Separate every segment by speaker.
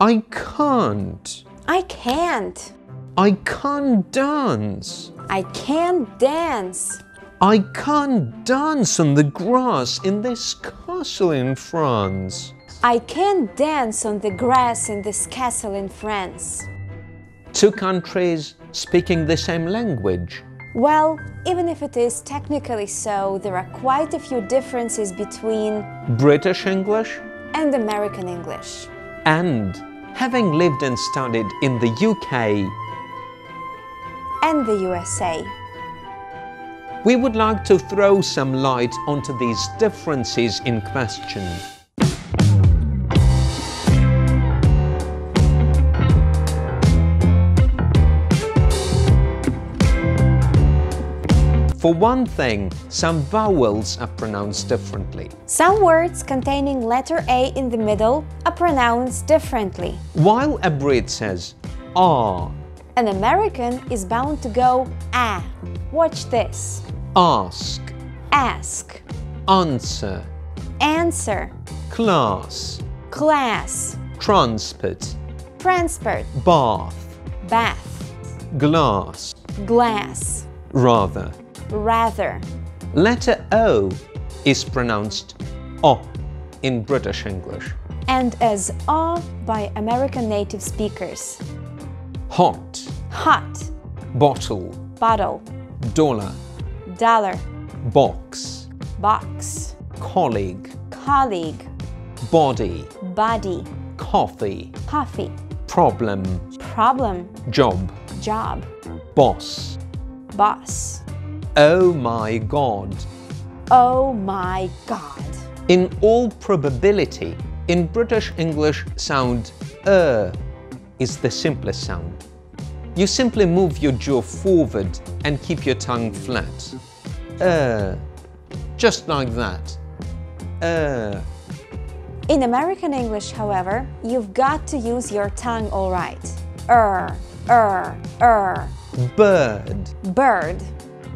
Speaker 1: I can't.
Speaker 2: I can't.
Speaker 1: I can't dance.
Speaker 2: I can't dance.
Speaker 1: I can't dance on the grass in this castle in France.
Speaker 2: I can't dance on the grass in this castle in France.
Speaker 1: Two countries speaking the same language.
Speaker 2: Well, even if it is technically so, there are quite a few differences between
Speaker 1: British English
Speaker 2: and American English.
Speaker 1: and having lived and studied in the UK
Speaker 2: And the USA.
Speaker 1: we would like to throw some light onto these differences in question. For one thing, some vowels are pronounced differently.
Speaker 2: Some words containing letter A in the middle are pronounced differently.
Speaker 1: While a Brit says "ah,"
Speaker 2: An American is bound to go ah. Watch this.
Speaker 1: ask,
Speaker 2: Ask,
Speaker 1: answer,
Speaker 2: answer,
Speaker 1: class,
Speaker 2: class,
Speaker 1: transport,
Speaker 2: transport,
Speaker 1: bath,
Speaker 2: bath,
Speaker 1: glass,
Speaker 2: glass,
Speaker 1: rather.
Speaker 2: rather.
Speaker 1: Letter O is pronounced O in British English.
Speaker 2: And as ah by American native speakers.
Speaker 1: Hot,
Speaker 2: Hot,
Speaker 1: bottle,
Speaker 2: bottle,
Speaker 1: dollar,
Speaker 2: dollar,
Speaker 1: box,
Speaker 2: box,
Speaker 1: colleague,
Speaker 2: colleague,
Speaker 1: body,
Speaker 2: body,
Speaker 1: coffee,
Speaker 2: coffee,
Speaker 1: problem,
Speaker 2: problem,
Speaker 1: job,
Speaker 2: job,
Speaker 1: boss.
Speaker 2: boss.
Speaker 1: Oh my God.
Speaker 2: Oh my God.
Speaker 1: In all probability, in British English, sound is the simplest sound. You simply move your jaw forward and keep your tongue flat. Just like that.
Speaker 2: In American English, however, you've got to use your tongue all right.
Speaker 1: Bird,
Speaker 2: Bird,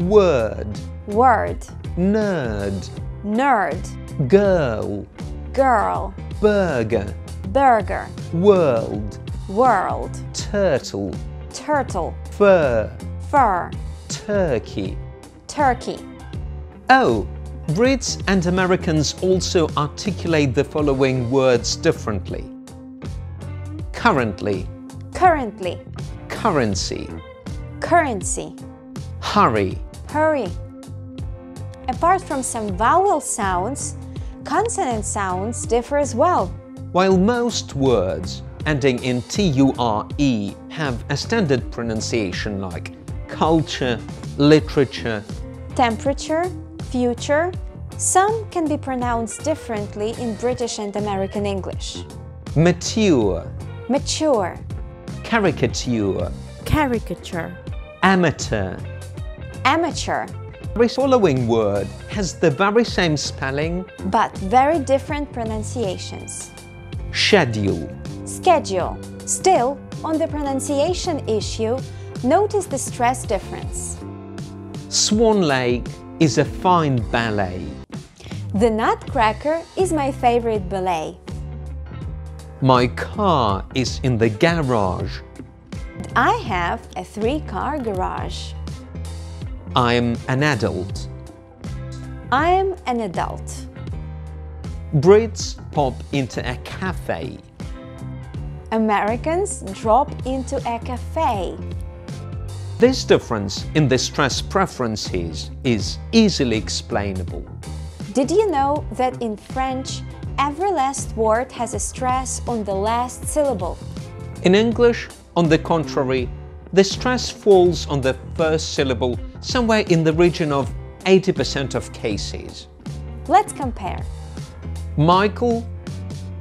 Speaker 1: word,
Speaker 2: word,
Speaker 1: nerd,
Speaker 2: nerd,
Speaker 1: girl,
Speaker 2: girl,
Speaker 1: burger,
Speaker 2: burger,
Speaker 1: world,
Speaker 2: world,
Speaker 1: turtle,
Speaker 2: turtle,
Speaker 1: fur,
Speaker 2: fur,
Speaker 1: turkey.
Speaker 2: turkey.
Speaker 1: Oh, Brits and Americans also articulate the following words differently. Currently,
Speaker 2: Currently,
Speaker 1: currency,
Speaker 2: currency,
Speaker 1: hurry.
Speaker 2: hurry. Apart from some vowel sounds, consonant sounds differ as well.
Speaker 1: While most words ending in T-U-R-E have a standard pronunciation like culture, literature,
Speaker 2: Temperature, future, some can be pronounced differently in British and American English.
Speaker 1: mature,
Speaker 2: Mature,
Speaker 1: caricature,
Speaker 2: caricature,
Speaker 1: amateur.
Speaker 2: amateur,
Speaker 1: The following word has the very same spelling,
Speaker 2: but very different pronunciations.
Speaker 1: schedule.
Speaker 2: Schedule. Still, on the pronunciation issue, notice the stress difference.
Speaker 1: Swan Lake is a fine ballet.
Speaker 2: The Nutcracker is my favorite ballet.
Speaker 1: My car is in the garage.
Speaker 2: I have a 3-car garage.
Speaker 1: I'm an adult.
Speaker 2: I am an adult.
Speaker 1: Brits pop into a cafe.
Speaker 2: Americans drop into a cafe.
Speaker 1: This difference in the stress preferences is easily explainable.
Speaker 2: Did you know that in French, every last word has a stress on the last syllable?
Speaker 1: In English, on the contrary, the stress falls on the first syllable somewhere in the region of 80% of cases.
Speaker 2: Let's compare.
Speaker 1: Michael,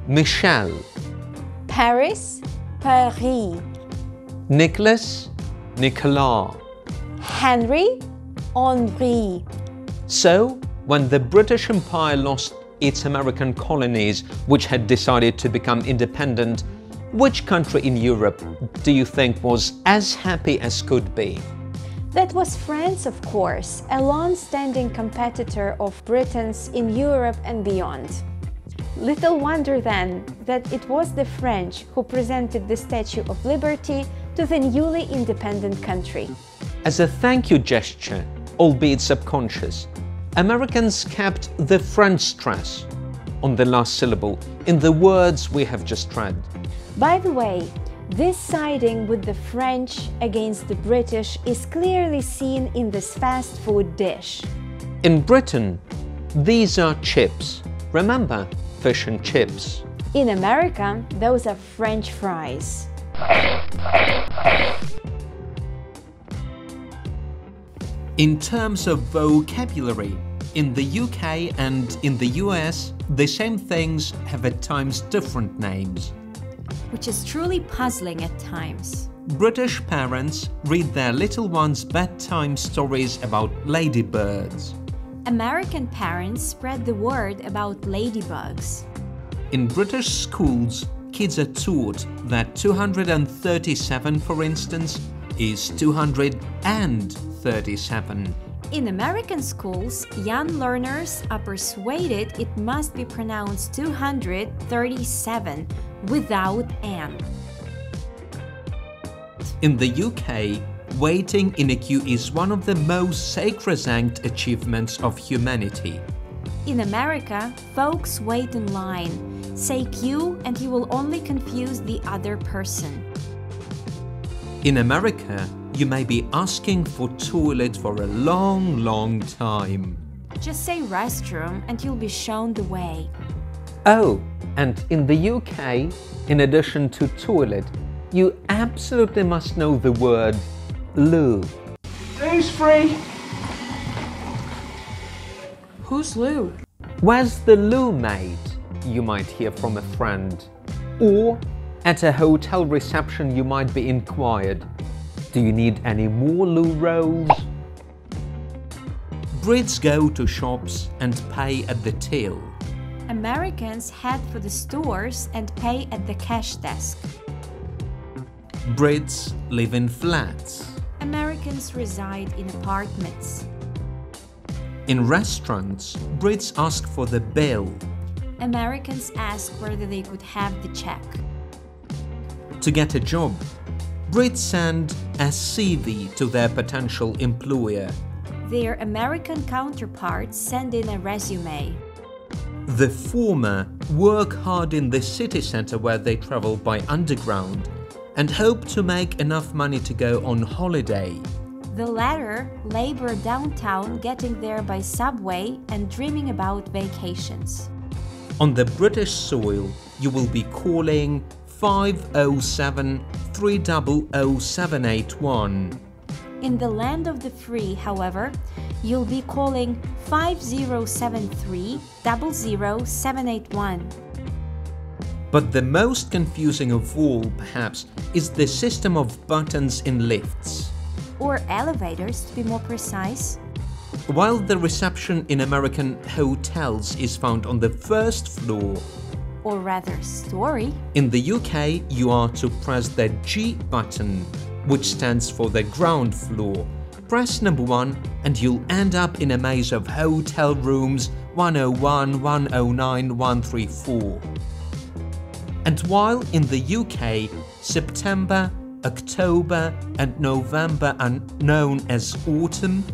Speaker 1: Michel,
Speaker 2: Paris, Paris.
Speaker 1: Nicholas, Nicolas.
Speaker 2: Henry, Henri.
Speaker 1: So, when the British Empire lost its American colonies, which had decided to become independent, which country in Europe do you think was as happy as could be?
Speaker 2: That was France, of course, a long-standing competitor of Britain's in Europe and beyond. Little wonder then that it was the French who presented the Statue of Liberty to the newly independent country.
Speaker 1: As a thank you gesture, albeit subconscious, Americans kept the French stress on the last syllable in the words we have just read.
Speaker 2: By the way, this siding with the French against the British is clearly seen in this fast food dish.
Speaker 1: In Britain, these are chips. Remember, fish and chips.
Speaker 2: In America, those are French fries.
Speaker 1: In terms of vocabulary, in the UK and in the US, the same things have at times different names.
Speaker 2: Which is truly puzzling at times.
Speaker 1: British parents read their little ones bedtime stories about ladybirds.
Speaker 2: American parents spread the word about ladybugs.
Speaker 1: In British schools, kids are taught that 237, for instance, is 237.
Speaker 2: In American schools, young learners are persuaded it must be pronounced 237 without an.
Speaker 1: In the UK, waiting in a queue is one of the most sacrosanct achievements of humanity.
Speaker 2: In America, folks wait in line. Say queue and you will only confuse the other person.
Speaker 1: In America, you may be asking for toilet for a long time.
Speaker 2: Just say restroom and you'll be shown the way.
Speaker 1: Oh, and in the UK, in addition to toilet, you absolutely must know the word loo.
Speaker 3: Loo's free.
Speaker 2: Who's Lou?
Speaker 1: Where's the loo made? You might hear from a friend. Or at a hotel reception you might be inquired, do you need any more loo rolls? Brits go to shops and pay at the till.
Speaker 2: Americans head for the stores and pay at the cash desk.
Speaker 1: Brits live in flats.
Speaker 2: Americans reside in apartments.
Speaker 1: In restaurants, Brits ask for the bill.
Speaker 2: Americans ask whether they could have the check.
Speaker 1: To get a job, Brits send a CV to their potential employer.
Speaker 2: Their American counterparts send in a resume.
Speaker 1: The former work hard in the city center where they travel by underground and hope to make enough money to go on holiday.
Speaker 2: The latter labor downtown, getting there by subway and dreaming about vacations.
Speaker 1: On the British soil, you will be calling 507 300 781.
Speaker 2: In the land of the free, however, you'll be calling 5073 00 781.
Speaker 1: But the most confusing of all, perhaps, is the system of buttons in lifts.
Speaker 2: Or elevators, to be more precise.
Speaker 1: While the reception in American hotels is found on the first floor,
Speaker 2: or rather story,
Speaker 1: in the UK you are to press the G button, which stands for the ground floor. Press number 1 and you'll end up in a maze of hotel rooms 101, 109, 134. And while in the UK, September, October and November are known as autumn,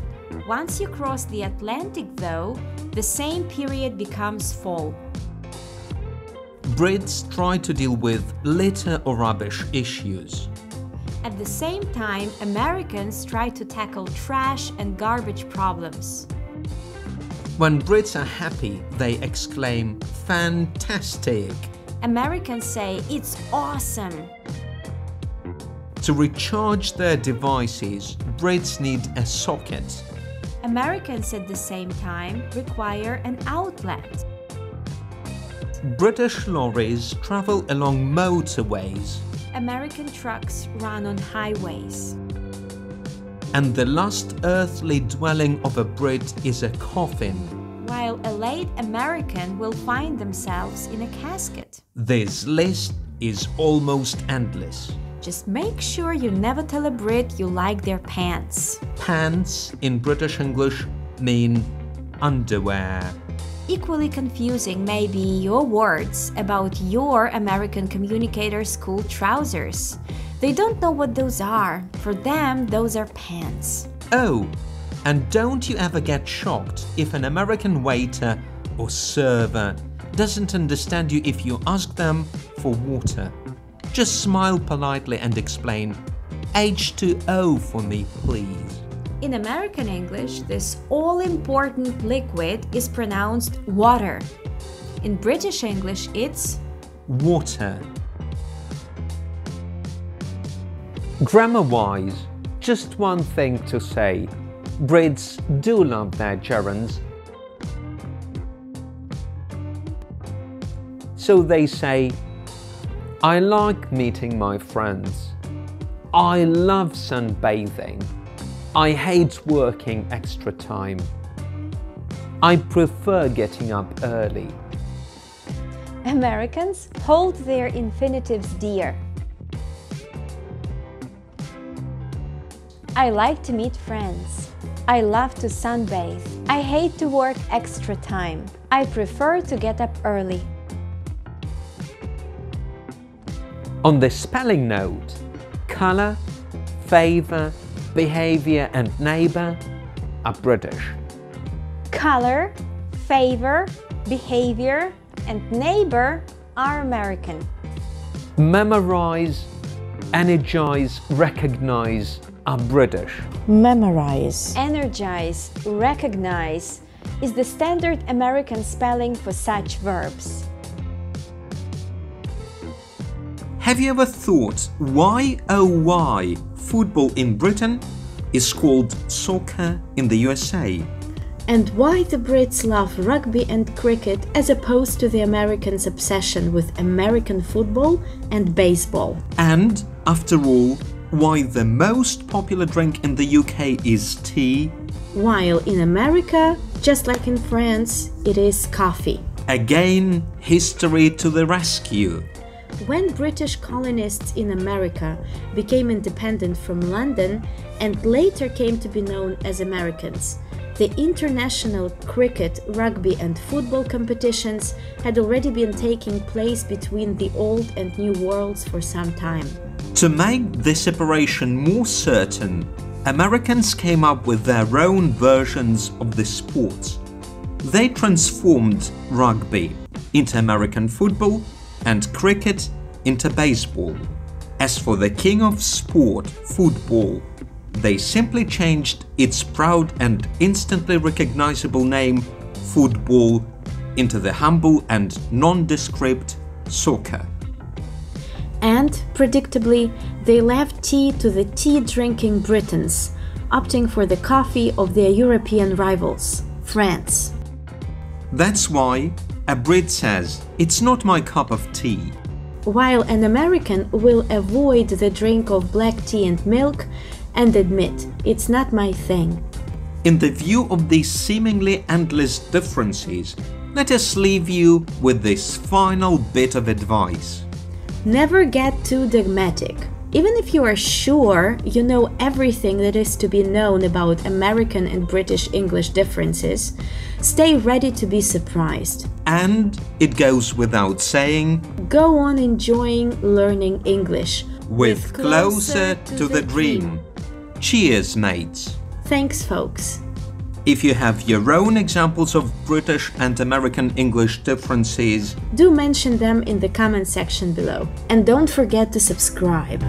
Speaker 2: once you cross the Atlantic, though, the same period becomes fall.
Speaker 1: Brits try to deal with litter or rubbish issues.
Speaker 2: At the same time, Americans try to tackle trash and garbage problems.
Speaker 1: When Brits are happy, they exclaim, "Fantastic!"
Speaker 2: Americans say, "It's awesome!"
Speaker 1: To recharge their devices, Brits need a socket.
Speaker 2: Americans at the same time require an outlet.
Speaker 1: British lorries travel along motorways.
Speaker 2: American trucks run on highways.
Speaker 1: And the last earthly dwelling of a Brit is a coffin,
Speaker 2: while a late American will find themselves in a casket.
Speaker 1: This list is almost endless.
Speaker 2: Just make sure you never tell a Brit you like their pants.
Speaker 1: Pants in British English mean underwear.
Speaker 2: equally confusing may be your words about your American communicator school trousers. They don't know what those are. For them, those are pants.
Speaker 1: Oh, and don't you ever get shocked if an American waiter or server doesn't understand you if you ask them for water. Just smile politely and explain, H2O for me, please.
Speaker 2: In American English, this all-important liquid is pronounced water. In British English, it's
Speaker 1: water. Grammar-wise, just one thing to say. Brits do love their gerunds. So they say, I like meeting my friends. I love sunbathing. I hate working extra time. I prefer getting up early.
Speaker 2: Americans hold their infinitives dear. I like to meet friends. I love to sunbathe. I hate to work extra time. I prefer to get up early.
Speaker 1: On the spelling note, colour, favour, behaviour and neighbour are British.
Speaker 2: Color, favor, behavior, and neighbor are American.
Speaker 1: Memorize, energize, recognise are British.
Speaker 4: Memorize.
Speaker 2: Energize, recognize is the standard American spelling for such verbs.
Speaker 1: Have you ever thought why, oh why, football in Britain is called soccer in the USA?
Speaker 4: And why the Brits love rugby and cricket as opposed to the Americans' obsession with American football and baseball?
Speaker 1: And, after all, why the most popular drink in the UK is tea?
Speaker 4: While in America, just like in France, it is coffee.
Speaker 1: Again, history to the rescue.
Speaker 4: When British colonists in America became independent from London and later came to be known as Americans, the international cricket, rugby and football competitions had already been taking place between the old and new worlds for some time.
Speaker 1: To make the separation more certain, Americans came up with their own versions of the sports. They transformed rugby into American football and cricket into baseball. As for the king of sport, football, they simply changed its proud and instantly recognizable name, football, into the humble and nondescript soccer.
Speaker 4: And, predictably, they left tea to the tea-drinking Britons, opting for the coffee of their European rivals, France.
Speaker 1: That's why a Brit says, it's not my cup of tea.
Speaker 4: While an American will avoid the drink of black tea and milk and admit, it's not my thing.
Speaker 1: In the view of these seemingly endless differences, let us leave you with this final bit of advice.
Speaker 4: Never get too dogmatic. Even if you are sure you know everything that is to be known about American and British English differences, stay ready to be surprised.
Speaker 1: And it goes without saying,
Speaker 4: go on enjoying learning English
Speaker 1: with Closer to the Dream. Cheers, mates.
Speaker 4: Thanks, folks.
Speaker 1: If you have your own examples of British and American English differences,
Speaker 4: do mention them in the comment section below. And don't forget to subscribe.